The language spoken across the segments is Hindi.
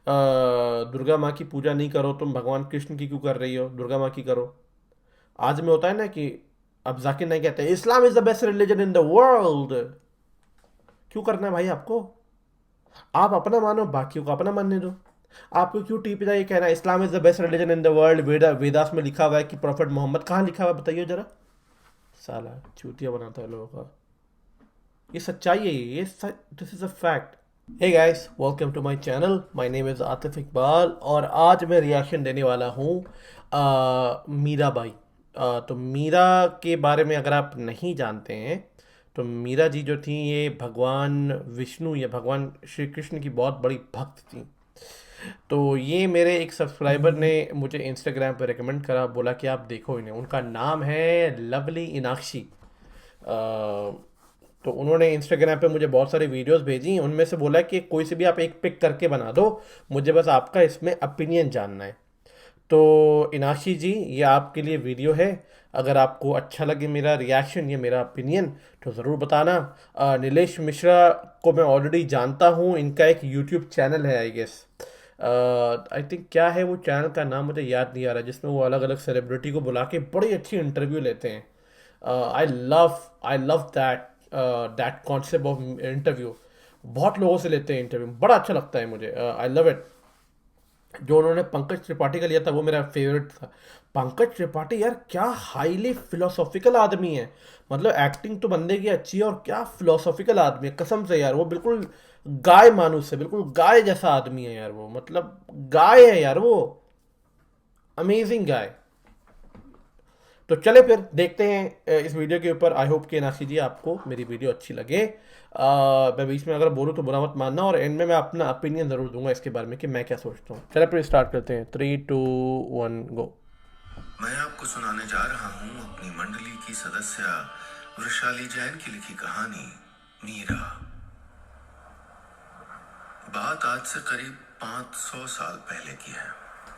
दुर्गा माँ की पूजा नहीं करो, तुम भगवान कृष्ण की क्यों कर रही हो, दुर्गा माँ की करो। आज में होता है ना कि अब जाकिर नाइक कहते हैं Islam is the best religion in the world. क्यों करना है भाई आपको? आप अपना मानो, बाकियों को अपना मानने दो। आपको क्यों टी पे जाइए कहना Islam is the best religion in the world, Vedas में लिखा हुआ है कि प्रॉफिट मोहम्मद, कहाँ लिखा हुआ है बताइए जरा। साला चूतिया बनाता है लोगों का। ये सच्चाई है, ये this is a fact. Hey guys, welcome to my channel. My name is Atif Iqbal और आज मैं रिएक्शन देने वाला हूँ मीराबाई। तो मीरा के बारे में अगर आप नहीं जानते हैं तो मीरा जी जो थी ये भगवान विष्णु या भगवान श्री कृष्ण की बहुत बड़ी भक्त थी। तो ये मेरे एक सब्सक्राइबर ने मुझे इंस्टाग्राम पे रेकमेंड करा, बोला कि आप देखो इन्हें। उनका नाम है लवली इनाक्षी। तो उन्होंने इंस्टाग्राम पे मुझे बहुत सारी वीडियोस भेजी, उनमें से बोला कि कोई से भी आप एक पिक करके बना दो, मुझे बस आपका इसमें ओपिनियन जानना है। तो इनाक्षी जी, ये आपके लिए वीडियो है। अगर आपको अच्छा लगे मेरा रिएक्शन या मेरा ओपिनियन तो ज़रूर बताना। नीलेश मिश्रा को मैं ऑलरेडी जानता हूँ, इनका एक यूट्यूब चैनल है आई गेस। आई थिंक क्या है वो चैनल का नाम मुझे याद नहीं आ रहा, जिसमें वो अलग अलग सेलिब्रिटी को बुला के बड़ी अच्छी इंटरव्यू लेते हैं। I love that concept of interview. बहुत लोगों से लेते हैं इंटरव्यू, बड़ा अच्छा लगता है मुझे। I love it. जो उन्होंने पंकज त्रिपाठी का लिया था वो मेरा फेवरेट था। पंकज त्रिपाठी यार क्या हाईली फिलोसॉफिकल आदमी है। मतलब एक्टिंग तो बंदे की अच्छी है और क्या फिलोसॉफिकल आदमी है कसम से यार। वो बिल्कुल गाय मानुस है, बिल्कुल गाय जैसा आदमी है यार वो। मतलब गाय है यार वो। Amazing guy. तो चले फिर देखते हैं इस वीडियो के ऊपर। आई होप कि नासी जी आपको मेरी वीडियो अच्छी लगे। मैं बीच में अगर बोलूँ तो बुरा मत मानना, और एंड में मैं अपना ओपिनियन ज़रूर दूंगा इसके बारे में कि मैं क्या सोचता हूँ। चले फिर स्टार्ट करते हैं। 3 2 1 गो। मैं आपको सुनाने जा रहा हूँ अपनी मंडली की सदस्य वृषाली जैन की लिखी कहानी मीरा। बात आज से करीब 500 साल पहले की है।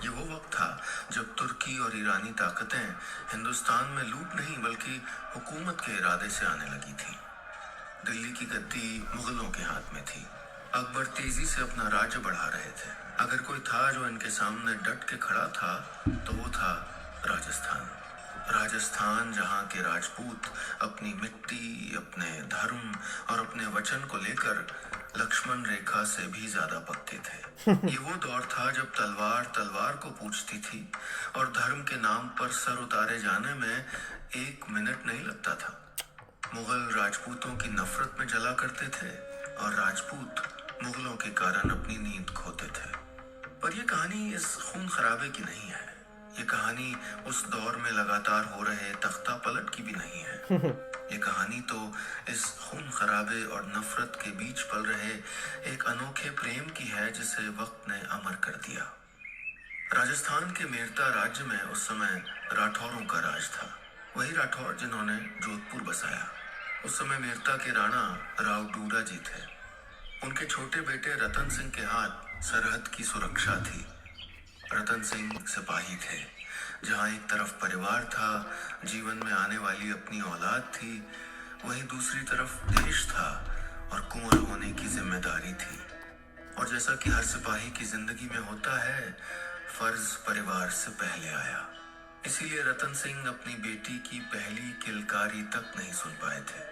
ये वो वक्त था जब तुर्की और ईरानी ताकतें हिंदुस्तान में लूट नहीं बल्कि हुकूमत के इरादे से आने लगी थी। दिल्ली की गद्दी मुगलों के हाथ में थी। अकबर तेजी से अपना राज्य बढ़ा रहे थे। अगर कोई था जो इनके सामने डट के खड़ा था तो वो था राजस्थान। राजस्थान जहाँ के राजपूत अपनी मिट्टी, अपने धर्म और अपने वचन को लेकर लक्ष्मण रेखा से भी ज्यादा पक्के थे। ये वो दौर था जब तलवार तलवार को पूछती थी और धर्म के नाम पर सर उतारे जाने में 1 मिनट नहीं लगता था। मुगल राजपूतों की नफरत में जला करते थे और राजपूत मुगलों के कारण अपनी नींद खोते थे। पर यह कहानी इस खून खराबे की नहीं है। ये कहानी उस दौर में लगातार हो रहे तख्ता पलट की भी नहीं है। ये कहानी तो इस खून खराबे और नफरत के बीच पल रहे एक अनोखे प्रेम की है जिसे वक्त ने अमर कर दिया। राजस्थान के मेरता राज्य में उस समय राठौरों का राज था। वही राठौर जिन्होंने जोधपुर बसाया। उस समय मेरता के राणा राव डूडा जी थे। उनके छोटे बेटे रतन सिंह के हाथ सरहद की सुरक्षा थी। रतन सिंह सिपाही थे। जहां एक तरफ परिवार था, जीवन में आने वाली अपनी औलाद थी, वहीं दूसरी तरफ देश था और कुंवर होने की जिम्मेदारी थी। और जैसा कि हर सिपाही की जिंदगी में होता है, फर्ज परिवार से पहले आया। इसीलिए रतन सिंह अपनी बेटी की पहली किलकारी तक नहीं सुन पाए थे।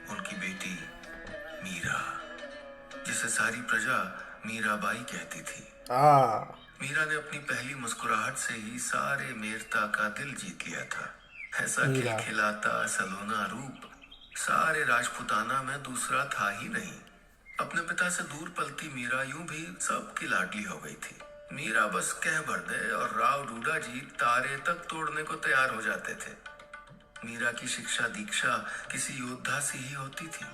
उनकी बेटी मीरा, जिसे सारी प्रजा मीराबाई कहती थी। आ मीरा ने अपनी पहली मुस्कुराहट से ही सारे मेरता का दिल जीत लिया था। ऐसा मीरा। खिलखिलाता सलोना रूप सारे राजपुताना में दूसरा था ही नहीं। अपने पिता से दूर पलती मीरा यूं भी सबकी लाडली हो गई थी। मीरा बस कह भर दे और राव डूडा जी तारे तक तोड़ने को तैयार हो जाते थे। मीरा की शिक्षा दीक्षा किसी योद्धा से ही होती थी।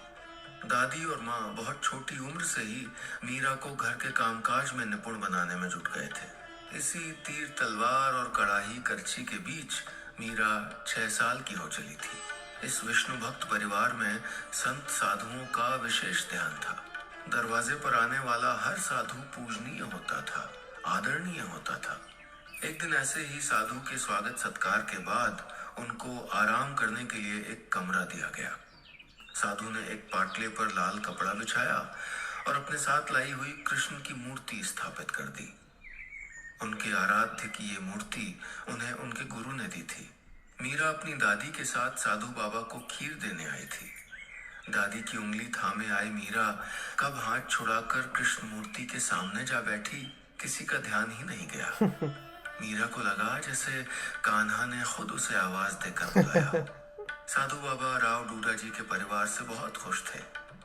दादी और माँ बहुत छोटी उम्र से ही मीरा को घर के कामकाज में निपुण बनाने में जुट गए थे। इसी तीर तलवार और कड़ाही करछी के बीच मीरा 6 साल की हो चली थी। इस विष्णु भक्त परिवार में संत साधुओं का विशेष ध्यान था। दरवाजे पर आने वाला हर साधु पूजनीय होता था, आदरणीय होता था। एक दिन ऐसे ही साधु के स्वागत सत्कार के बाद उनको आराम करने के लिए एक कमरा दिया गया। साधु ने एक पाटले पर लाल कपड़ा बिछाया और अपने साथ लाई हुई कृष्ण की मूर्ति स्थापित कर दी। उनके आराध्य की ये मूर्ति उन्हें उनके गुरु ने दी थी। मीरा अपनी दादी के साथ साधु बाबा को खीर देने आई थी। दादी की उंगली थामे आई मीरा कब हाथ छुड़ाकर कृष्ण मूर्ति के सामने जा बैठी, किसी का ध्यान ही नहीं गया। मीरा को लगा जैसे कान्हा ने खुद उसे आवाज देकर बुलाया हो। साधु बाबा राव डूडा जी के परिवार से बहुत खुश थे।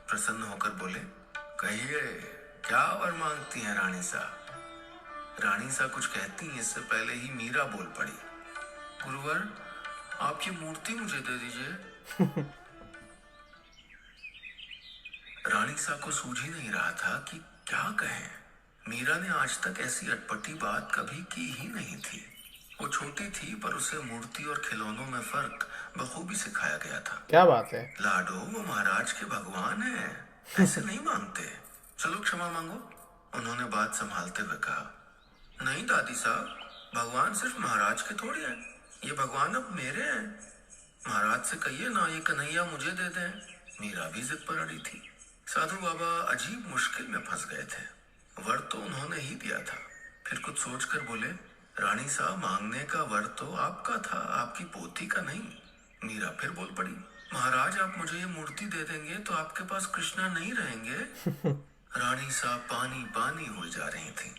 प्रसन्न होकर बोले, कहिए क्या वर मांगती हैं रानी सा? रानी सा कुछ कहती इससे पहले ही मीरा बोल पड़ी, गुरुवर आपकी मूर्ति मुझे दे दीजिए। रानी सा को सूझ ही नहीं रहा था कि क्या कहें। मीरा ने आज तक ऐसी अटपटी बात कभी की ही नहीं थी। वो छोटी थी पर उसे मूर्ति और खिलौनों में फर्क बखूबी सिखाया गया था। क्या बात है। लाडो वो महाराज के भगवान हैं, ऐसे नहीं मांगते। चलो क्षमा मांगो, उन्होंने बात संभालते हुए कहा। नहीं दादी साहब, भगवान सिर्फ महाराज के थोड़ी हैं, ये भगवान अब मेरे हैं। महाराज से कहिए ना ये कन्हैया मुझे दे दें। मीरा भी जिद पर अड़ी थी। साधु बाबा अजीब मुश्किल में फंस गए थे। वर तो उन्होंने ही दिया था। फिर कुछ सोचकर बोले, रानी साहब मांगने का वर तो आपका था, आपकी पोती का नहीं। मीरा फिर बोल पड़ी, महाराज आप मुझे ये मूर्ति दे देंगे तो आपके पास कृष्णा नहीं रहेंगे। रानी साहब पानी पानी हो जा रही थी।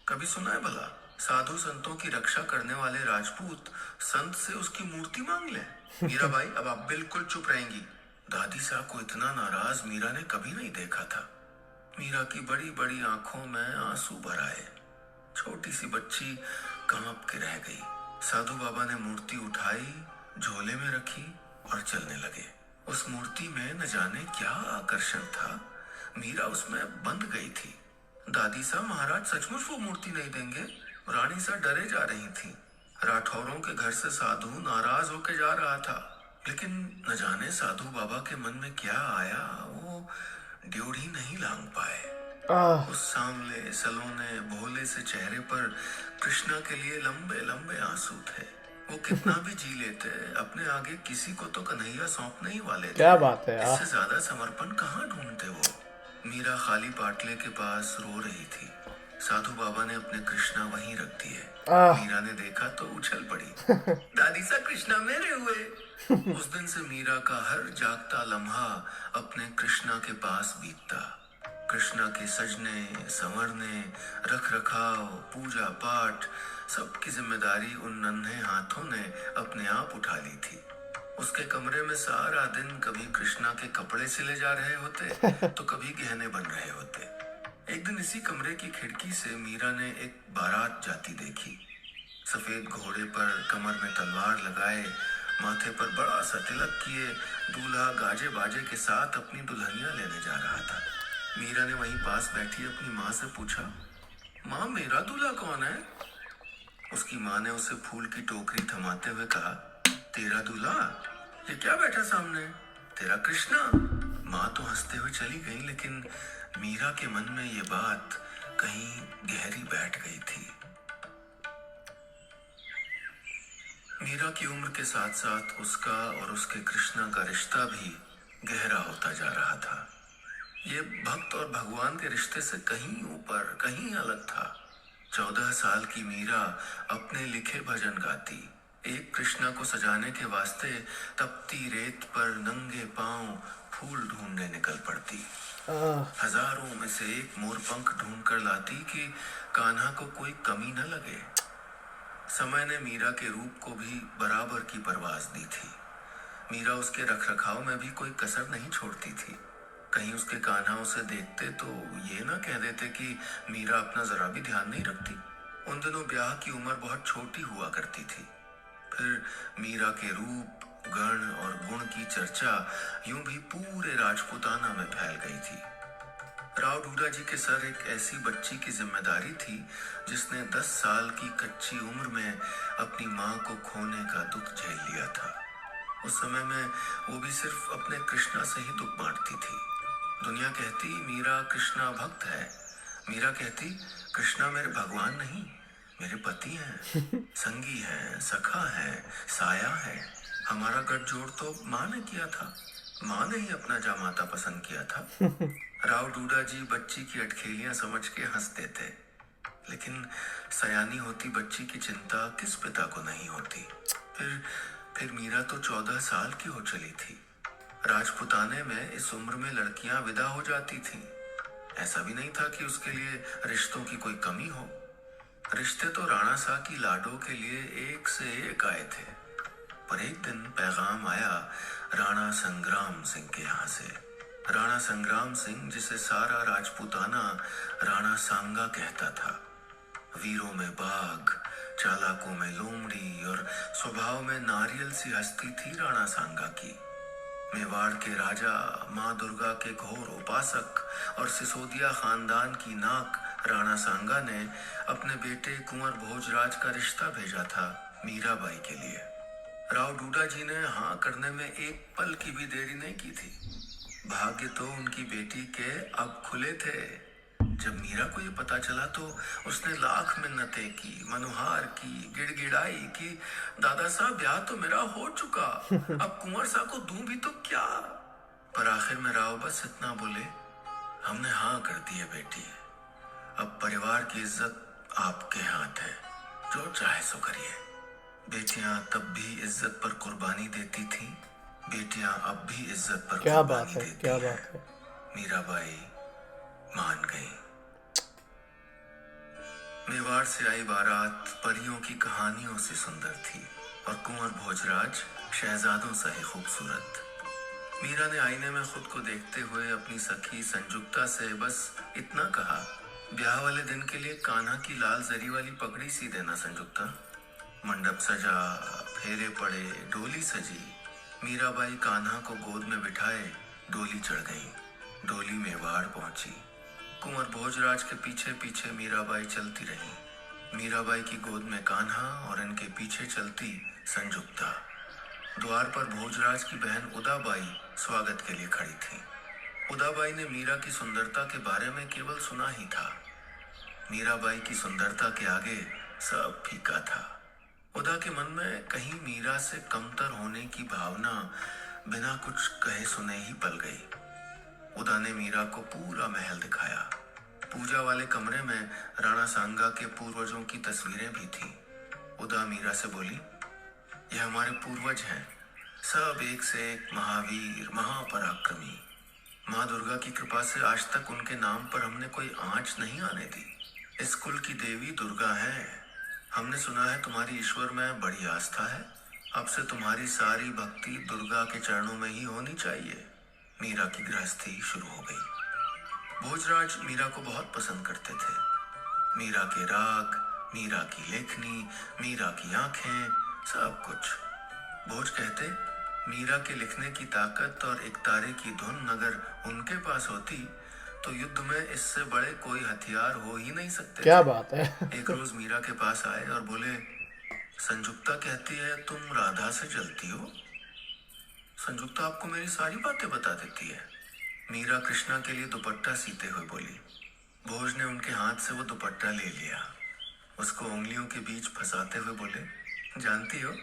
कभी सुना है भला साधु संतों की रक्षा करने वाले राजपूत संत से उसकी मूर्ति मांग ले? मीरा भाई अब आप बिल्कुल चुप रहेंगी। दादी साहब को इतना नाराज मीरा ने कभी नहीं देखा था। मीरा की बड़ी बड़ी आंखों में आंसू भर आए। छोटी सी बच्ची कांप के रह गई। साधु बाबा ने मूर्ति उठाई, झोले में रखी और चलने लगे। उस मूर्ति में न जाने क्या आकर्षण था। मीरा उसमें बंध गई थी। दादी साहब महाराज सचमुच वो मूर्ति नहीं देंगे? रानी साहब डरे जा रही थी। राठौरों के घर से साधु नाराज होके जा रहा था, लेकिन न जाने साधु बाबा के मन में क्या आया, वो ड्योढ़ी नहीं लांग पाए। उस सांवले सलोने भोले से चेहरे पर कृष्णा के लिए लंबे लंबे आंसू थे। वो कितना भी जी लेते, अपने आगे किसी को तो कन्हैया सौंपने ही वाले थे। क्या बात है। इससे ज्यादा समर्पण कहाँ ढूंढते वो। मीरा खाली पाटले के पास रो रही थी। साधु बाबा ने अपने कृष्णा वहीं रख दिए। मीरा ने देखा तो उछल पड़ी, दादी सा कृष्णा मेरे हुए। उस दिन से मीरा का हर जागता लम्हा अपने कृष्णा के पास बीतता। कृष्णा के सजने संवरने, रख रखाव, पूजा पाठ सबकी जिम्मेदारी उन नन्हे हाथों ने अपने आप उठा ली थी। उसके कमरे में सारा दिन कभी कृष्णा के कपड़े सिले जा रहे होते तो कभी गहने बन रहे होते। एक दिन इसी कमरे की खिड़की से मीरा ने एक बारात जाती देखी। सफेद घोड़े पर कमर में तलवार लगाए, माथे पर बड़ा सा तिलक किए, दूल्हा गाजे बाजे के साथ अपनी दुल्हनिया लेने जा रहा था। मीरा ने वहीं पास बैठी अपनी माँ से पूछा, माँ मेरा दूल्हा कौन है? उसकी माँ ने उसे फूल की टोकरी थमाते हुए कहा, तेरा दूल्हा? ये क्या बैठा सामने? तेरा कृष्णा। माँ तो हंसते हुए चली गई, लेकिन मीरा के मन में ये बात कहीं गहरी बैठ गई थी। मीरा की उम्र के साथ साथ उसका और उसके कृष्णा का रिश्ता भी गहरा होता जा रहा था। ये भक्त और भगवान के रिश्ते से कहीं ऊपर, कहीं अलग था। 14 साल की मीरा अपने लिखे भजन गाती, एक कृष्णा को सजाने के वास्ते तपती रेत पर नंगे पांव फूल ढूंढने निकल पड़ती। हजारों में से एक मोरपंख ढूंढ कर लाती कि कान्हा को कोई कमी न लगे। समय ने मीरा के रूप को भी बराबर की परवाज दी थी। मीरा उसके रखरखाव में भी कोई कसर नहीं छोड़ती थी। कहीं उसके कान्हा उसे देखते तो ये ना कह देते कि मीरा अपना जरा भी ध्यान नहीं रखती। उन दिनों ब्याह की उम्र बहुत छोटी हुआ करती थी। फिर मीरा के रूप, गण और गुण की चर्चा यूं भी पूरे राजपूताना में फैल गई थी। राव डूडा जी के सर एक ऐसी बच्ची की जिम्मेदारी थी जिसने 10 साल की कच्ची उम्र में अपनी माँ को खोने का दुख झेल लिया था। उस समय में वो भी सिर्फ अपने कृष्णा से ही दुख बांटती थी। दुनिया कहती मीरा कृष्णा भक्त है। मीरा कहती कृष्णा मेरे भगवान नहीं, मेरे पति हैं, संगी हैं, सखा है, साया है। हमारा गठजोड़ तो माँ ने किया था। माँ ने ही अपना जामाता पसंद किया था। राव डूडा जी बच्ची की अटखेलियां समझ के हंसते थे, लेकिन सयानी होती बच्ची की चिंता किस पिता को नहीं होती। फिर मीरा तो 14 साल की हो चली थी। राजपुताने में इस उम्र में लड़कियां विदा हो जाती थीं। ऐसा भी नहीं था कि उसके लिए रिश्तों की कोई कमी हो। रिश्ते तो राणा साहब की लाडो के लिए एक से एक आए थे। पर एक दिन पैगाम आया राणा संग्राम सिंह के यहाँ से। राणा संग्राम सिंह, जिसे सारा राजपूताना राणा सांगा कहता था। वीरों में बाघ, चालाकों में लोमड़ी और स्वभाव में नारियल सी हस्ती थी राणा सांगा की। मेवाड़ के राजा, माँ दुर्गा के घोर उपासक और सिसोदिया खानदान की नाक राणा सांगा ने अपने बेटे कुंवर भोजराज का रिश्ता भेजा था मीराबाई के लिए। राव डूडा जी ने हाँ करने में एक पल की भी देरी नहीं की थी। भाग्य तो उनकी बेटी के अब खुले थे। जब मीरा को ये पता चला तो उसने लाख मिन्नतें की, मनुहार की, गिड़गिड़ाई कि दादा साहब ब्याह तो मेरा हो चुका, अब कुंवर साहब को दूं भी तो क्या। पर आखिर में राव बस इतना बोले, हमने हाँ कर दी है बेटी, अब परिवार की इज्जत आपके हाथ है, जो चाहे सो करिए। बेटियां तब भी इज्जत पर कुर्बानी देती थीं, बेटियां अब भी इज्जत पर क्या बात कुर्बानी है, देती क्या हैं। बात है। मीराबाई मान गई। मेवाड़ से आई बारात परियों की कहानियों से सुंदर थी और कुंवर भोजराज शहजादों सा ही खूबसूरत। मीरा ने आईने में खुद को देखते हुए अपनी सखी संजुक्ता से बस इतना कहा, ब्याह वाले दिन के लिए कान्हा की लाल जरी वाली पगड़ी सी देना संजुक्ता। मंडप सजा, फेरे पड़े, डोली सजी। मीराबाई कान्हा को गोद में बिठाए डोली चढ़ गई। डोली मेवाड़ पहुंची। कुंवर भोजराज के पीछे पीछे मीराबाई चलती रही। मीराबाई की गोद में कान्हा और इनके पीछे चलती संजुक्ता। द्वार पर भोजराज की बहन उदाबाई स्वागत के लिए खड़ी थी। उदाबाई ने मीरा की सुंदरता के बारे में केवल सुना ही था। मीराबाई की सुंदरता के आगे सब फीका था। उदा के मन में कहीं मीरा से कमतर होने की भावना बिना कुछ कहे सुने ही पल गई। उदा ने मीरा को पूरा महल दिखाया। पूजा वाले कमरे में राणा सांगा के पूर्वजों की तस्वीरें भी थीं। उदा मीरा से बोली, ये हमारे पूर्वज हैं, सब एक से एक महावीर, महापराक्रमी। माँ दुर्गा की कृपा से आज तक उनके नाम पर हमने कोई आंच नहीं आने दी। इस कुल की देवी दुर्गा है। हमने सुना है तुम्हारी ईश्वर में बड़ी आस्था है। अब से तुम्हारी सारी भक्ति दुर्गा के चरणों में ही होनी चाहिए। मीरा की गृहस्थी शुरू हो गई। भोजराज मीरा को बहुत पसंद करते थे। मीरा के राग, मीरा की लेखनी, मीरा की आंखें, सब कुछ। भोज कहते, मीरा के लिखने की ताकत और एक तारे की धुन अगर उनके पास होती तो युद्ध में इससे बड़े कोई हथियार हो ही नहीं सकते। क्या बात है। एक रोज मीरा के पास आए और बोले, संजुक्ता कहती है तुम राधा से जलती हो। संजुक्ता आपको मेरी सारी बातें बता देती है। मीरा कृष्णा के लिए दुपट्टा सीते हुए बोली। भोज ने उनके हाथ से वो दुपट्टा ले लिया। उसको उंगलियों के बीच फंसाते हुए बोले, जानती हो,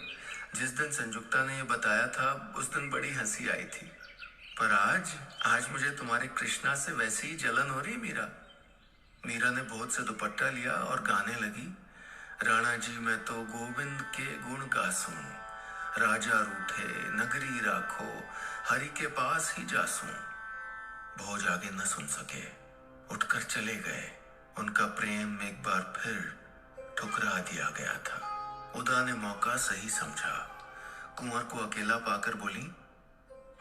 जिस दिन संजुक्ता ने ये बताया था उस दिन बड़ी हंसी आई थी, पर आज मुझे तुम्हारे कृष्णा से वैसी ही जलन हो रही मीरा। मीरा ने भोज से दुपट्टा लिया और गाने लगी, राणा जी मैं तो गोविंद के गुण गासूं, राजा रूठे नगरी राखो, हरि के पास ही जासूं। भोज आगे न सुन सके, उठकर चले गए। उनका प्रेम एक बार फिर ठुकरा दिया गया था। उदा ने मौका सही समझा। कुंवर को अकेला पाकर बोली,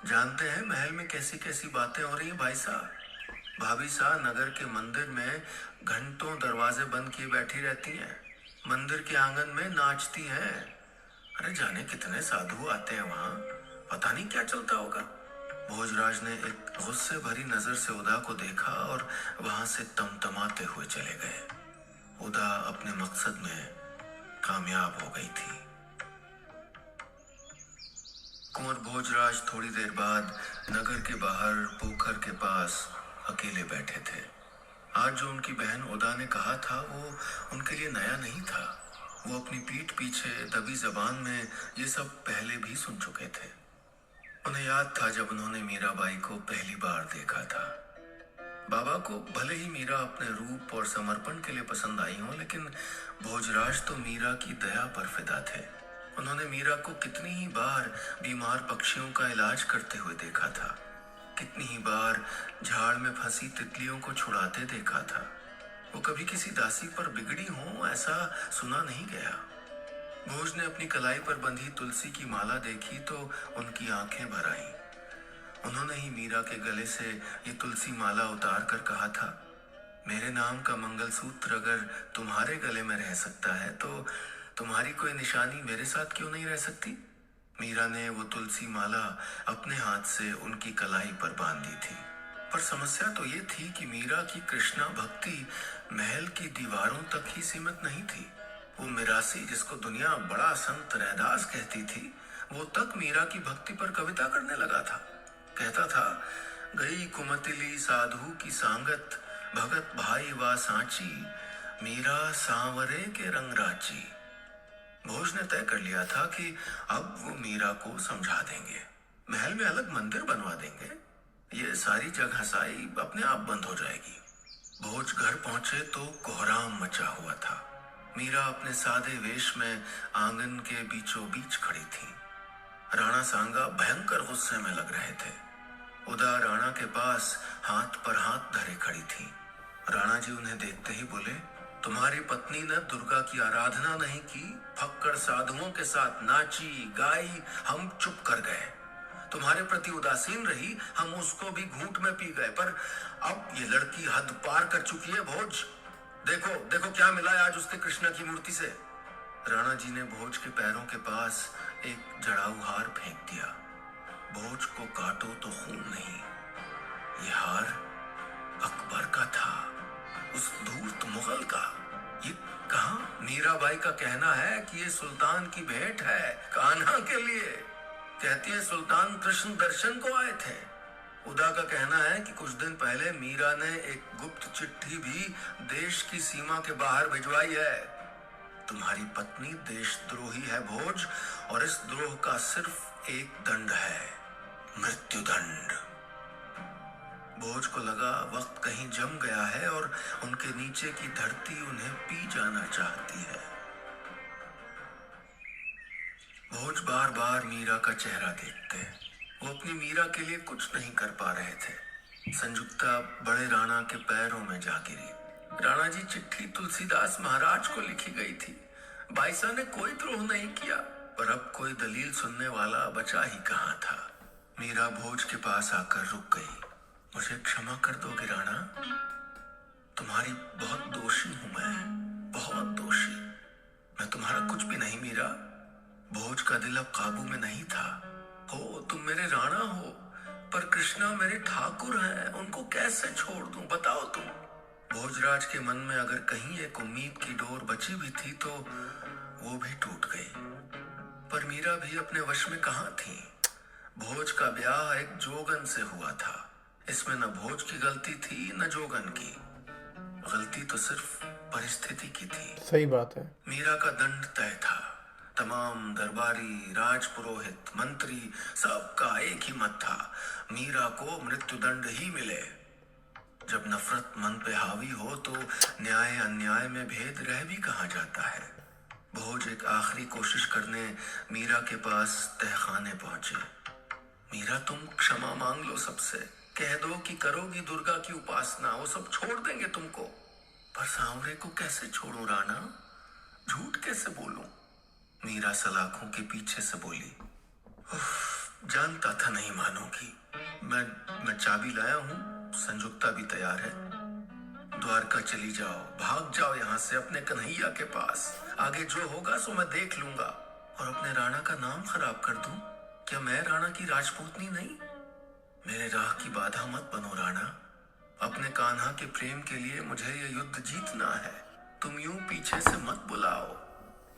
जानते हैं महल में कैसी कैसी बातें हो रही हैं भाई साहब। भाभी साहब नगर के मंदिर में घंटों दरवाजे बंद किए बैठी रहती हैं, मंदिर के आंगन में नाचती हैं। अरे जाने कितने साधु आते हैं वहां, पता नहीं क्या चलता होगा। भोजराज ने एक गुस्से भरी नजर से उदा को देखा और वहां से तमतमाते हुए चले गए। उदा अपने मकसद में कामयाब हो गई थी। कुंवर भोजराज थोड़ी देर बाद नगर के बाहर पोखर के पास अकेले बैठे थे। आज जो उनकी बहन उदा ने कहा था वो उनके लिए नया नहीं था। वो अपनी पीठ पीछे दबी जबान में ये सब पहले भी सुन चुके थे। उन्हें याद था जब उन्होंने मीराबाई को पहली बार देखा था। बाबा को भले ही मीरा अपने रूप और समर्पण के लिए पसंद आई हो, लेकिन भोजराज तो मीरा की दया पर फिदा थे। उन्होंने मीरा को कितनी ही बार बीमार पक्षियों का इलाज करते हुए देखा था, कितनी ही बार झाड़ में फंसी तितलियों को छुड़ाते देखा था। वो कभी किसी दासी पर बिगड़ी हो ऐसा सुना नहीं गया। भोज ने अपनी कलाई पर बंधी तुलसी की माला देखी तो उनकी आंखें भर आईं। उन्होंने ही मीरा के गले से ये तुलसी माला उतार कर कहा था, मेरे नाम का मंगलसूत्र अगर तुम्हारे गले में रह सकता है तो तुम्हारी कोई निशानी मेरे साथ क्यों नहीं रह सकती। मीरा ने वो तुलसी माला अपने हाथ से उनकी कलाई पर बांध दी थी। पर समस्या तो ये थी कि मीरा की कृष्णा भक्ति महल की दीवारों तक ही सीमित नहीं थी। वो मिरासी, जिसको दुनिया बड़ा संत रैदास कहती थी, वो तक मीरा की भक्ति पर कविता करने लगा था। कहता था, गई कुमतिली साधु की सांगत, भगत भाई वा सांची, मीरा सांवरे के रंग राची। भोज ने तय कर लिया था कि अब वो मीरा को समझा देंगे, महल में अलग मंदिर बनवा देंगे, ये सारी जगहसाई अपने आप बंद हो जाएगी। भोज घर पहुंचे तो कोहराम मचा हुआ था। मीरा अपने सादे वेश में आंगन के बीचों बीच खड़ी थी। राणा सांगा भयंकर गुस्से में लग रहे थे। उदा राणा के पास हाथ पर हाथ धरे खड़ी थी। राणा जी उन्हें देखते ही बोले, तुम्हारी पत्नी ने दुर्गा की आराधना नहीं की, फक्कड़ साधुओं के साथ नाची गाई, हम चुप कर गए। तुम्हारे प्रति उदासीन रही, हम उसको भी घूंट में पी गए, पर अब ये लड़की हद पार कर चुकी है। भोज देखो देखो क्या मिला है आज उसके कृष्णा की मूर्ति से। राणा जी ने भोज के पैरों के पास एक जड़ाऊ हार फेंक दिया। भोज को काटो तो खून नहीं, ये हार अकबर का था, उस धूर्त मुगल का। ये कहां? मीराबाई का कहना है कि ये सुल्तान की भेंट है कान्हा के लिए। कहती है सुल्तान कृष्ण दर्शन को आए थे। उदा का कहना है कि कुछ दिन पहले मीरा ने एक गुप्त चिट्ठी भी देश की सीमा के बाहर भिजवाई है। तुम्हारी पत्नी देशद्रोही है भोज, और इस द्रोह का सिर्फ एक दंड है, मृत्युदंड। भोज को लगा वक्त कहीं जम गया है और उनके नीचे की धरती उन्हें पी जाना चाहती है। भोज बार बार मीरा का चेहरा देखते। वो अपनी मीरा के लिए कुछ नहीं कर पा रहे थे। संजुक्ता बड़े राणा के पैरों में जा गिरी। राणा जी, चिट्ठी तुलसीदास महाराज को लिखी गई थी। बाईसा ने कोई द्रोह नहीं किया, पर अब कोई दलील सुनने वाला बचा ही कहाँ था। मीरा भोज के पास आकर रुक गई। मुझे क्षमा कर दोगे राणा? तुम्हारी बहुत दोषी हूं मैं, बहुत दोषी। मैं तुम्हारा कुछ भी नहीं मीरा। भोज का दिल अब काबू में नहीं था। हो तुम मेरे राणा हो, पर कृष्णा मेरे ठाकुर हैं, उनको कैसे छोड़ दूं बताओ तुम। भोजराज के मन में अगर कहीं एक उम्मीद की डोर बची भी थी तो वो भी टूट गई। पर मीरा भी अपने वश में कहाँ थी। भोज का ब्याह एक जोगन से हुआ था। इसमें न भोज की गलती थी न जोगन की। गलती तो सिर्फ परिस्थिति की थी। सही बात है। मीरा का दंड तय था। तमाम दरबारी, राजपुरोहित, मंत्री, सबका एक ही मत था, मीरा को मृत्युदंड ही मिले। जब नफरत मन पे हावी हो तो न्याय अन्याय में भेद रह भी कहाँ जाता है। भोज एक आखिरी कोशिश करने मीरा के पास तहखाने पहुंचे। मीरा, तुम क्षमा मांग लो सबसे, कह दो कि करोगी दुर्गा की उपासना, वो सब छोड़ देंगे तुमको। पर सांवरे को कैसे छोड़ूं राणा, झूठ कैसे बोलूं? मीरा सलाखों के पीछे से बोली। जानता था नहीं मानोगी। मैं चाबी लाया हूं, संजुक्ता भी तैयार है। द्वारका चली जाओ, भाग जाओ यहाँ से अपने कन्हैया के पास। आगे जो होगा सो मैं देख लूंगा। और अपने राणा का नाम खराब कर दूं? क्या मैं राणा की राजपूतनी नहीं? मेरे राह की बाधा मत बनो राणा। अपने कान्हा के प्रेम के लिए मुझे ये युद्ध जीतना है। तुम यूं पीछे से मत बुलाओ।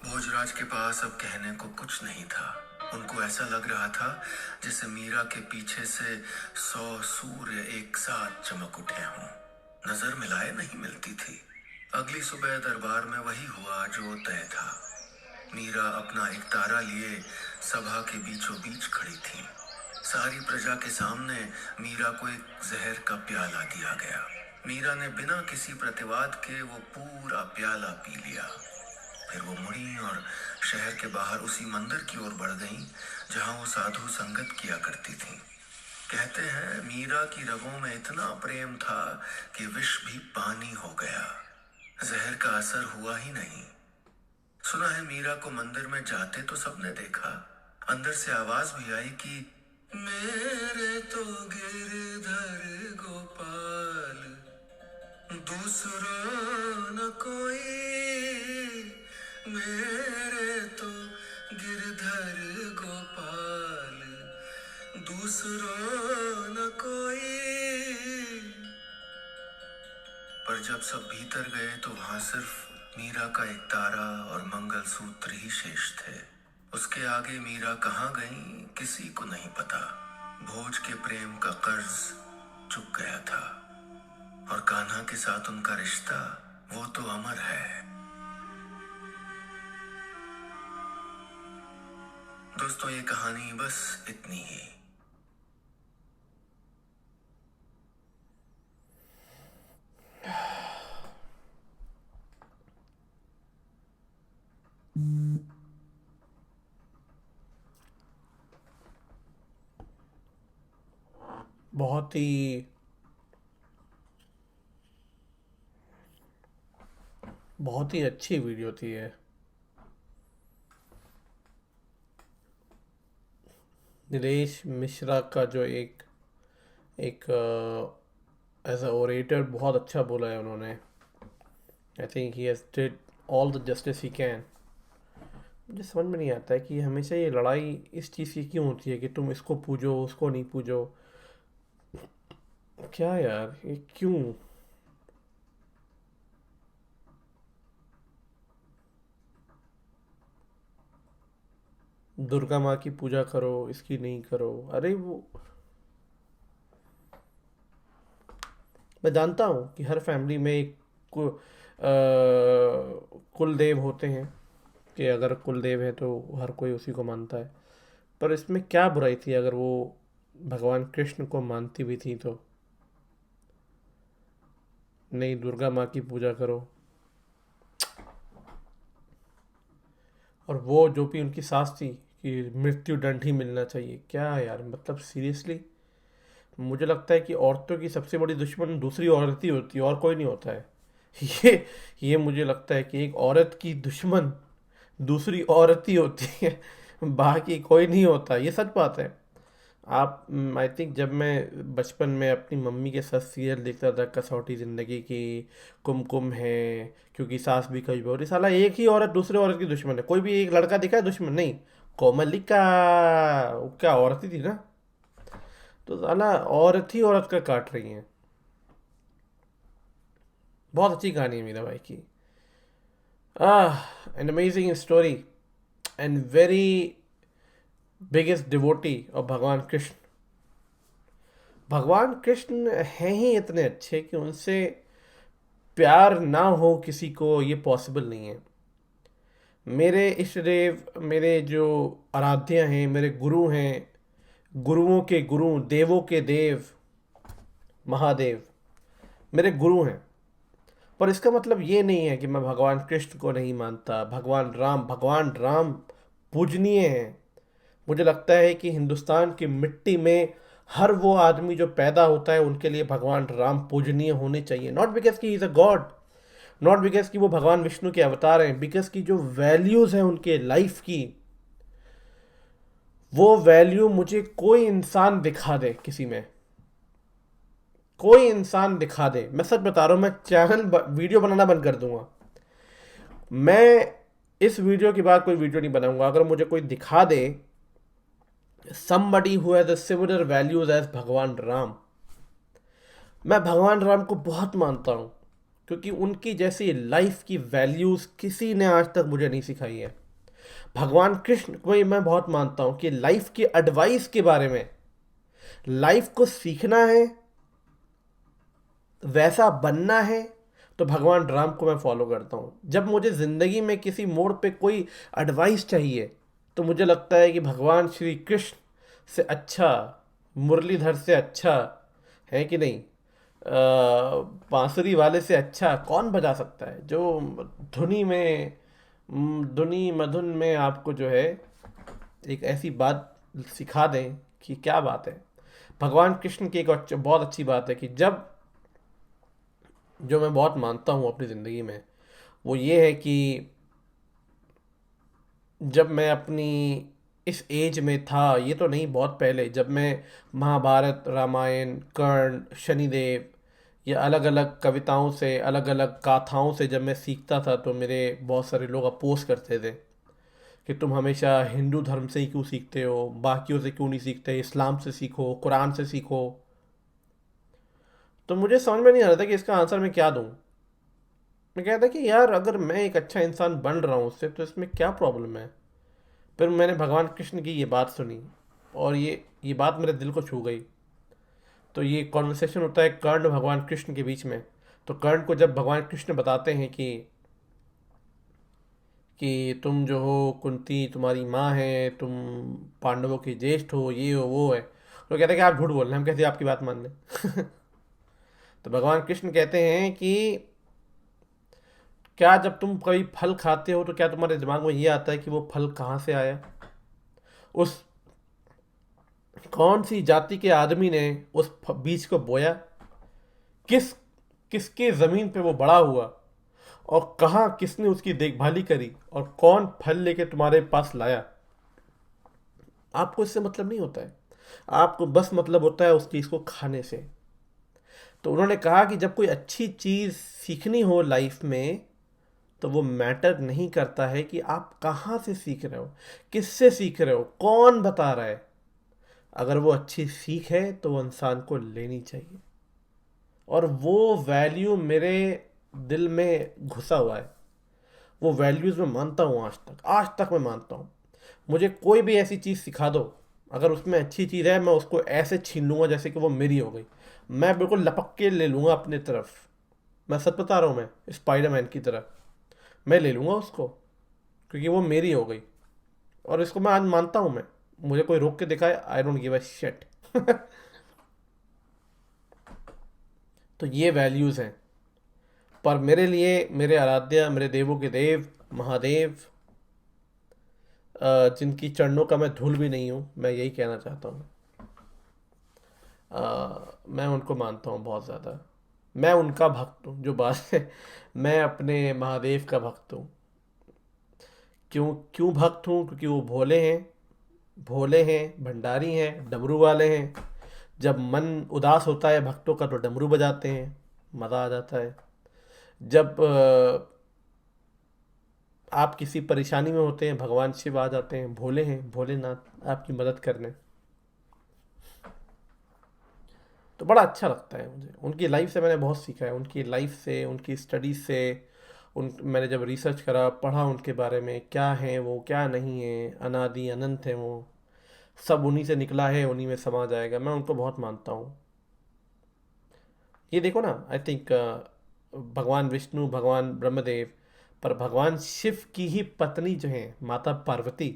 भोजराज के पास अब कहने को कुछ नहीं था। उनको ऐसा लग रहा था जैसे मीरा के पीछे से 100 सूर्य एक साथ चमक उठे हों। नजर मिलाए नहीं मिलती थी। अगली सुबह दरबार में वही हुआ जो तय था। मीरा अपना एक तारा लिए सभा के बीचों बीच खड़ी थी। सारी प्रजा के सामने मीरा को एक जहर का प्याला दिया गया। मीरा ने बिना किसी प्रतिवाद के वो पूरा प्याला पी लिया। फिर वो मुड़ी और शहर के बाहर उसी मंदिर की ओर बढ़ गईं जहां वो साधु संगत किया करती थी। कहते हैं मीरा की रगों में इतना प्रेम था कि विष भी पानी हो गया। जहर का असर हुआ ही नहीं। सुना है मीरा को मंदिर में जाते तो सबने देखा। अंदर से आवाज भी आई कि मेरे तो गिरधर गोपाल, दूसरा न कोई, मेरे तो गिरधर गोपाल, दूसरा न कोई। पर जब सब भीतर गए तो वहां सिर्फ मीरा का एक तारा और मंगलसूत्र ही शेष थे। उसके आगे मीरा कहाँ गई किसी को नहीं पता। भोज के प्रेम का कर्ज चुक गया था और कान्हा के साथ उनका रिश्ता वो तो अमर है। दोस्तों ये कहानी बस इतनी ही। बहुत ही बहुत ही अच्छी वीडियो थी ये। नीलेश मिश्रा का जो एक एक एज अ ओरेटर बहुत अच्छा बोला है उन्होंने। I think he has did all the justice he can. मुझे समझ में नहीं आता है कि हमेशा ये लड़ाई इस चीज़ की क्यों होती है कि तुम इसको पूजो उसको नहीं पूजो। क्या यार ये क्यों? दुर्गा माँ की पूजा करो इसकी नहीं करो। अरे वो मैं जानता हूँ कि हर फैमिली में एक कुल देव होते हैं कि अगर कुल देव है तो हर कोई उसी को मानता है। पर इसमें क्या बुराई थी अगर वो भगवान कृष्ण को मानती भी थी तो? नहीं, दुर्गा माँ की पूजा करो। और वो जो भी उनकी सास थी कि मृत्यु दंड ही मिलना चाहिए। क्या यार, मतलब सीरियसली मुझे लगता है कि औरतों की सबसे बड़ी दुश्मन दूसरी औरत ही होती है और कोई नहीं होता है। ये मुझे लगता है कि एक औरत की दुश्मन दूसरी औरत ही होती है, बाकी कोई नहीं होता। ये सच बात है। आप आई थिंक जब मैं बचपन में अपनी मम्मी के साथ सीरियल देखता था कसौटी ज़िंदगी की, कुमकुम है, क्योंकि सास भी कई बार, साला एक ही औरत दूसरे औरत की दुश्मन है। कोई भी एक लड़का दिखा है दुश्मन नहीं। कोमलिका वो क्या औरत ही थी ना, तो साला औरत ही औरत का काट रही है। बहुत अच्छी कहानी है मीरा भाई की। An amazing story and very biggest devotee of भगवान कृष्ण। भगवान कृष्ण हैं ही इतने अच्छे कि उनसे प्यार ना हो किसी को ये पॉसिबल नहीं है। मेरे इष्ट देव, मेरे जो आराध्य हैं, मेरे गुरु हैं, गुरुओं के गुरु, देवों के देव महादेव मेरे गुरु हैं। पर इसका मतलब ये नहीं है कि मैं भगवान कृष्ण को नहीं मानता। भगवान राम पूजनीय हैं। मुझे लगता है कि हिंदुस्तान की मिट्टी में हर वो आदमी जो पैदा होता है उनके लिए भगवान राम पूजनीय होने चाहिए। नॉट बिकॉज कि is a God, not because कि वो भगवान विष्णु के अवतार हैं, बिकॉज की जो वैल्यूज़ हैं उनके लाइफ की, वो वैल्यू मुझे कोई इंसान दिखा दे, किसी में कोई इंसान दिखा दे, मैं सच बता रहा हूँ, मैं वीडियो बनाना बंद कर दूंगा। मैं इस वीडियो के बाद कोई वीडियो नहीं बनाऊंगा अगर मुझे कोई दिखा दे somebody who has a similar values as भगवान राम। मैं भगवान राम को बहुत मानता हूँ क्योंकि उनकी जैसी लाइफ की वैल्यूज़ किसी ने आज तक मुझे नहीं सिखाई है। भगवान कृष्ण को ही मैं बहुत मानता हूँ कि लाइफ की एडवाइस के बारे में, लाइफ को सीखना है, वैसा बनना है, तो भगवान राम को मैं फॉलो करता हूँ। जब मुझे ज़िंदगी में किसी मोड़ पे कोई एडवाइस चाहिए तो मुझे लगता है कि भगवान श्री कृष्ण से अच्छा, मुरलीधर से अच्छा है कि नहीं, बांसुरी वाले से अच्छा कौन बजा सकता है, जो धुनी में, धुनी मधुन में आपको जो है एक ऐसी बात सिखा दें कि क्या बात है। भगवान कृष्ण की एक बहुत अच्छी बात है कि जब, जो मैं बहुत मानता हूँ अपनी ज़िंदगी में, वो ये है कि जब मैं अपनी इस एज में था, ये तो नहीं, बहुत पहले, जब मैं महाभारत, रामायण, कर्ण, शनिदेव, या अलग अलग कविताओं से, अलग अलग गाथाओं से जब मैं सीखता था, तो मेरे बहुत सारे लोग अपोज करते थे कि तुम हमेशा हिंदू धर्म से ही क्यों सीखते हो, बाकियों से क्यों नहीं सीखते, इस्लाम से सीखो, कुरान से सीखो। तो मुझे समझ में नहीं आ रहा था कि इसका आंसर मैं क्या दूं। मैं कहता कि यार, अगर मैं एक अच्छा इंसान बन रहा हूँ उससे, तो इसमें क्या प्रॉब्लम है। फिर मैंने भगवान कृष्ण की ये बात सुनी, और ये बात मेरे दिल को छू गई। तो ये कॉन्वर्सेशन होता है कर्ण भगवान कृष्ण के बीच में। तो कर्ण को जब भगवान कृष्ण बताते हैं कि तुम जो हो, कुंती तुम्हारी माँ है, तुम पांडवों के ज्येष्ठ हो, ये हो वो है, तो कहते हैं कि आप झूठ बोल रहे हैं, हम कैसे आपकी बात मान लें। तो भगवान कृष्ण कहते हैं कि क्या जब तुम कभी फल खाते हो, तो क्या तुम्हारे दिमाग में ये आता है कि वो फल कहाँ से आया, उस कौन सी जाति के आदमी ने उस बीज को बोया, किस किसके ज़मीन पे वो बड़ा हुआ, और कहाँ किसने उसकी देखभाली करी, और कौन फल लेके तुम्हारे पास लाया। आपको इससे मतलब नहीं होता है, आपको बस मतलब होता है उस चीज़ को खाने से। तो उन्होंने कहा कि जब कोई अच्छी चीज़ सीखनी हो लाइफ में, तो वो मैटर नहीं करता है कि आप कहाँ से सीख रहे हो, किससे सीख रहे हो, कौन बता रहा है। अगर वो अच्छी सीख है तो वो इंसान को लेनी चाहिए। और वो वैल्यू मेरे दिल में घुसा हुआ है। वो वैल्यूज़ मैं मानता हूँ, आज तक मैं मानता हूँ। मुझे कोई भी ऐसी चीज़ सिखा दो, अगर उसमें अच्छी चीज़ है, मैं उसको ऐसे छीन लूँगा जैसे कि वो मेरी हो गई। मैं बिल्कुल लपक के ले लूँगा अपने तरफ। मैं सच बता रहा हूँ, मैं स्पाइडरमैन की तरह मैं ले लूँगा उसको, क्योंकि वो मेरी हो गई। और इसको मैं आज मानता हूँ। मैं, मुझे कोई रोक के दिखाए, I don't give a shit. तो ये वैल्यूज़ हैं। पर मेरे लिए, मेरे आराध्य, मेरे देवों के देव महादेव, जिनकी चरणों का मैं धूल भी नहीं हूँ, मैं यही कहना चाहता हूँ। मैं उनको मानता हूँ बहुत ज़्यादा। मैं उनका भक्त हूँ, जो बात है। मैं अपने महादेव का भक्त हूँ। क्यों क्यों भक्त हूँ? क्योंकि वो भोले हैं, भोले हैं, भंडारी हैं, डमरू वाले हैं। जब मन उदास होता है भक्तों का, तो डमरू बजाते हैं, मज़ा आ जाता है। जब आप किसी परेशानी में होते हैं, भगवान शिव आ जाते हैं, भोले हैं, भोलेनाथ आपकी मदद करने। तो बड़ा अच्छा लगता है मुझे। उनकी लाइफ से मैंने बहुत सीखा है, उनकी लाइफ से, उनकी स्टडीज से। उन मैंने जब रिसर्च करा, पढ़ा उनके बारे में, क्या है वो, क्या नहीं है, अनादि अनंत है वो, सब उन्हीं से निकला है, उन्हीं में समा जाएगा। मैं उनको बहुत मानता हूँ। ये देखो ना, आई थिंक भगवान विष्णु, भगवान ब्रह्मदेव, पर भगवान शिव की ही पत्नी जो है माता पार्वती,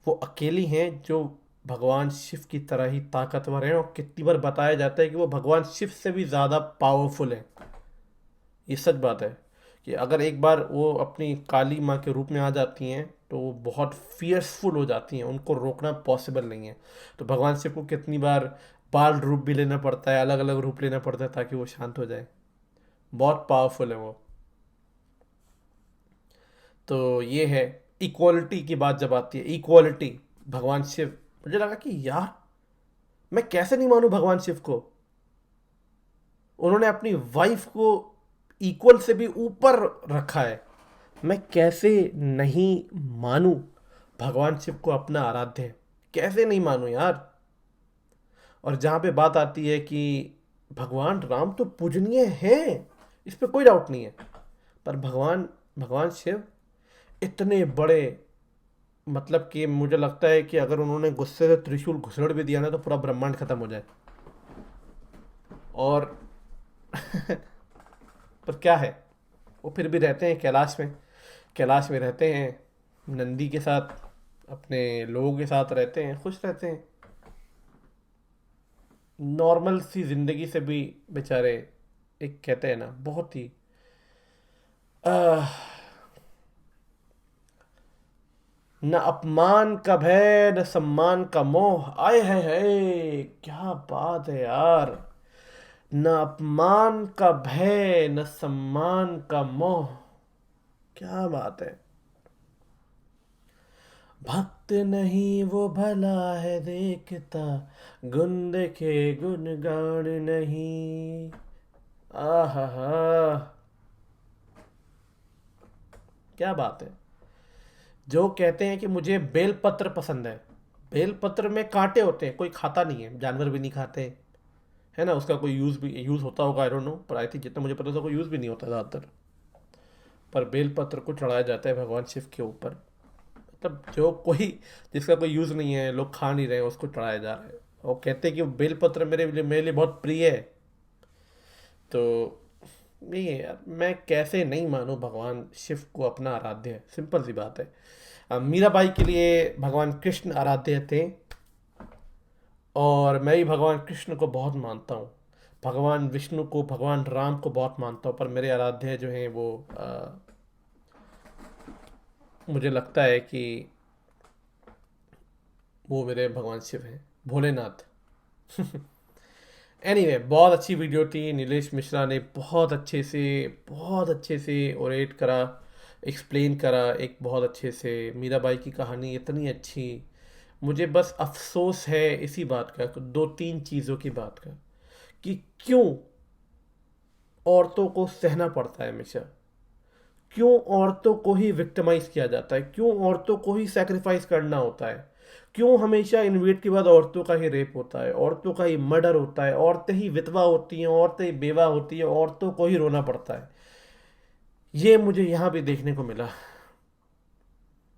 वो अकेली हैं जो भगवान शिव की तरह ही ताकतवर हैं। और कितनी बार बताया जाता है कि वो भगवान शिव से भी ज़्यादा पावरफुल हैं। ये सच बात है कि अगर एक बार वो अपनी काली माँ के रूप में आ जाती हैं, तो वो बहुत फियर्सफुल हो जाती हैं, उनको रोकना पॉसिबल नहीं है। तो भगवान शिव को कितनी बार बाल रूप भी लेना पड़ता है, अलग अलग रूप लेना पड़ता है, ताकि वो शांत हो जाए। बहुत पावरफुल है वो। तो ये है। इक्वालिटी की बात जब आती है, इक्वालिटी, भगवान शिव, मुझे लगा कि यार, मैं कैसे नहीं मानूं भगवान शिव को। उन्होंने अपनी वाइफ को इक्वल से भी ऊपर रखा है। मैं कैसे नहीं मानूं भगवान शिव को अपना आराध्य, कैसे नहीं मानूं यार। और जहाँ पे बात आती है कि भगवान राम तो पूजनीय हैं, इस पे कोई डाउट नहीं है, पर भगवान भगवान शिव इतने बड़े, मतलब कि मुझे लगता है कि अगर उन्होंने गुस्से से त्रिशूल घुसड़ भी दिया ना, तो पूरा ब्रह्मांड खत्म हो जाए। और पर क्या है, वो फिर भी रहते हैं कैलाश में, कैलाश में रहते हैं, नंदी के साथ, अपने लोगों के साथ रहते हैं, खुश रहते हैं। नॉर्मल सी जिंदगी से भी बेचारे, एक कहते हैं ना, बहुत ही आह, न अपमान का भय न सम्मान का मोह। आए है, क्या बात है यार। न अपमान का भय न सम्मान का मोह, क्या बात है। भक्त नहीं वो भला है देखता, गुण देखे गुण गान नहीं। आहा, क्या बात है। जो कहते हैं कि मुझे बेलपत्र पसंद है, बेलपत्र में कांटे होते हैं, कोई खाता नहीं है, जानवर भी नहीं खाते, है ना। उसका कोई यूज़ भी यूज़ होता होगा, आई डोंट नो, पर आई थिंक जितना मुझे पता था कोई यूज़ भी नहीं होता ज़्यादातर। पर बेलपत्र को चढ़ाया जाता है भगवान शिव के ऊपर। मतलब जो कोई, जिसका कोई यूज़ नहीं है, लोग खा नहीं रहे हैं, उसको चढ़ाया जा रहा है। और कहते हैं कि वो बेलपत्र मेरे लिए बहुत प्रिय है। तो नहीं है यार, मैं कैसे नहीं मानूं भगवान शिव को अपना आराध्य है, सिंपल सी बात है। मीराबाई के लिए भगवान कृष्ण आराध्य थे, और मैं भी भगवान कृष्ण को बहुत मानता हूँ। भगवान विष्णु को, भगवान राम को बहुत मानता हूँ, पर मेरे आराध्य जो हैं वो मुझे लगता है कि वो मेरे भगवान शिव हैं, भोलेनाथ। एनीवे, बहुत अच्छी वीडियो थी। नीलेश मिश्रा ने बहुत अच्छे से ओरेट करा, एक्सप्लेन करा एक बहुत अच्छे से। मीराबाई की कहानी इतनी अच्छी। मुझे बस अफसोस है इसी बात का, दो तीन चीज़ों की बात का, कि क्यों औरतों को सहना पड़ता है हमेशा। क्यों औरतों को ही विक्टिमाइज किया जाता है, क्यों औरतों को ही सैक्रिफाइस करना होता है, क्यों हमेशा इन्वेट के बाद औरतों का ही रेप होता है, औरतों का ही मर्डर होता है, औरतें ही विधवा होती हैं, औरतें ही बेवा होती हैं, औरतों को ही रोना पड़ता है। ये मुझे यहाँ भी देखने को मिला,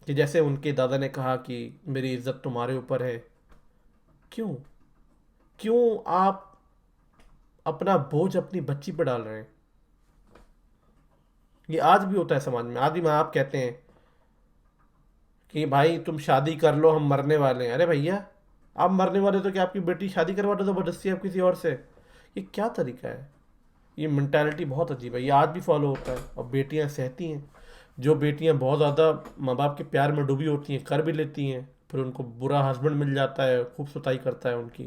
कि जैसे उनके दादा ने कहा कि मेरी इज्जत तुम्हारे ऊपर है। क्यों, क्यों आप अपना बोझ अपनी बच्ची पर डाल रहे हैं। ये आज भी होता है समाज में, आज भी माँ बाप कहते हैं कि भाई तुम शादी कर लो, हम मरने वाले हैं। अरे भैया, आप मरने वाले तो क्या आपकी बेटी शादी करवा दो ज़बरदस्ती आप किसी और से। ये क्या तरीका है। ये मेंटालिटी बहुत अजीब है, ये आज भी फॉलो होता है, और बेटियां सहती हैं। जो बेटियां बहुत ज़्यादा माँ बाप के प्यार में डूबी होती हैं, कर भी लेती हैं, फिर उनको बुरा हस्बैंड मिल जाता है, खूब सुताई करता है उनकी।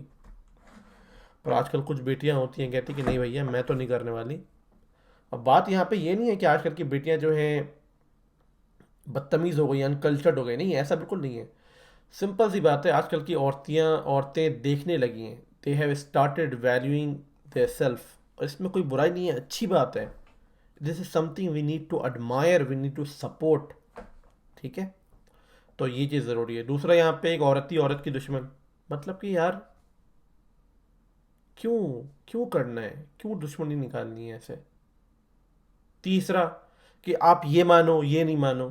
पर आजकल कुछ बेटियां होती हैं, कहती कि नहीं भैया मैं तो नहीं करने वाली। अब बात यहाँ पे ये नहीं है कि आजकल की बेटियां जो हैं बदतमीज़ हो गई, अनकल्चर्ड हो गई, नहीं, ऐसा बिल्कुल नहीं है। सिंपल सी बात है, आजकल की औरतें देखने लगी हैं, they have started valuing their self. और इसमें कोई बुराई नहीं है, अच्छी बात है। This is something we need to admire, we need to support. ठीक है, तो ये चीज़ ज़रूरी है। दूसरा, यहाँ पे एक औरत ही औरत की दुश्मन, मतलब कि यार क्यों, क्यों करना है, क्यों दुश्मनी निकालनी है ऐसे। तीसरा, कि आप ये मानो ये नहीं मानो।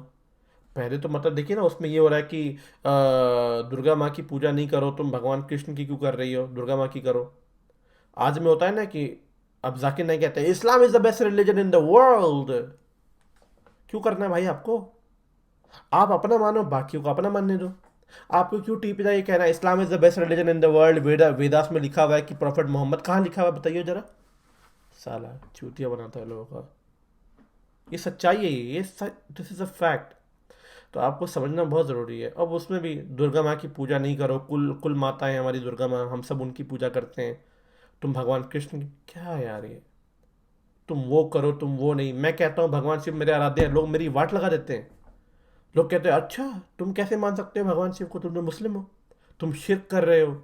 पहले तो मतलब देखिए ना, उसमें ये हो रहा है कि दुर्गा माँ की पूजा नहीं करो, तुम भगवान कृष्ण की क्यों कर रही हो, दुर्गा माँ की करो। आज में होता है ना कि अब जाकिर नाइक कहते हैं Islam is the best religion in the world. क्यों करना है भाई आपको। आप अपना मानो, बाकियों को अपना मानने दो। आपको क्यों टीपी जाए कहना Islam is the best religion in the world, Vedas में लिखा हुआ है कि प्रॉफिट मोहम्मद, कहाँ लिखा हुआ है बताइए जरा। साला चूतिया बनाता है लोगों का। ये सच्चाई है, ये दिस इज अ फैक्ट। तो आपको समझना बहुत ज़रूरी है। अब उसमें भी दुर्गा माँ की पूजा नहीं करो, कुल कुल माताएं हमारी दुर्गा माँ, हम सब उनकी पूजा करते हैं, तुम भगवान कृष्ण की, क्या यार ये। तुम वो करो, तुम वो नहीं। मैं कहता हूँ भगवान शिव मेरे आराध्य हैं, लोग मेरी वाट लगा देते हैं। लोग कहते हैं अच्छा तुम कैसे मान सकते हो भगवान शिव को, तुम तो मुस्लिम हो, तुम शिरक कर रहे हो।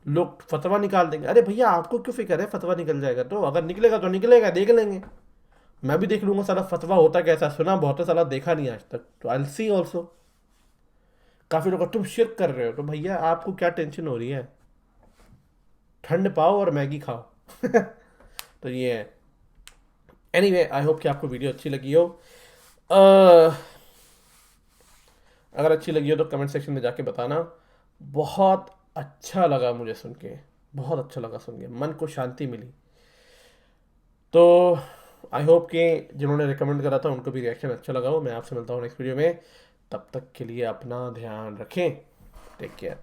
लोग फतवा निकाल देंगे। अरे भैया आपको क्यों फिक्र है, फतवा निकल जाएगा तो, अगर निकलेगा तो निकलेगा, देख लेंगे। मैं भी देख लूंगा साला फतवा होता कैसा, सुना बहुत है साला, देखा नहीं आज तक, तो आई सी ऑल्सो। काफ़ी लोग तुम शिरक कर रहे हो, तो भैया आपको क्या टेंशन हो रही है, ठंड पाओ और मैगी खाओ। तो ये है। एनीवे, आई होप कि आपको वीडियो अच्छी लगी हो। अह, अगर अच्छी लगी हो तो कमेंट सेक्शन में जाके बताना। बहुत अच्छा लगा मुझे सुन के, बहुत अच्छा लगा सुन के, मन को शांति मिली। तो आई होप कि जिन्होंने रिकमेंड करा था उनको भी रिएक्शन अच्छा लगा हो। मैं आपसे मिलता हूँ नेक्स्ट वीडियो में, तब तक के लिए अपना ध्यान रखें। Take care.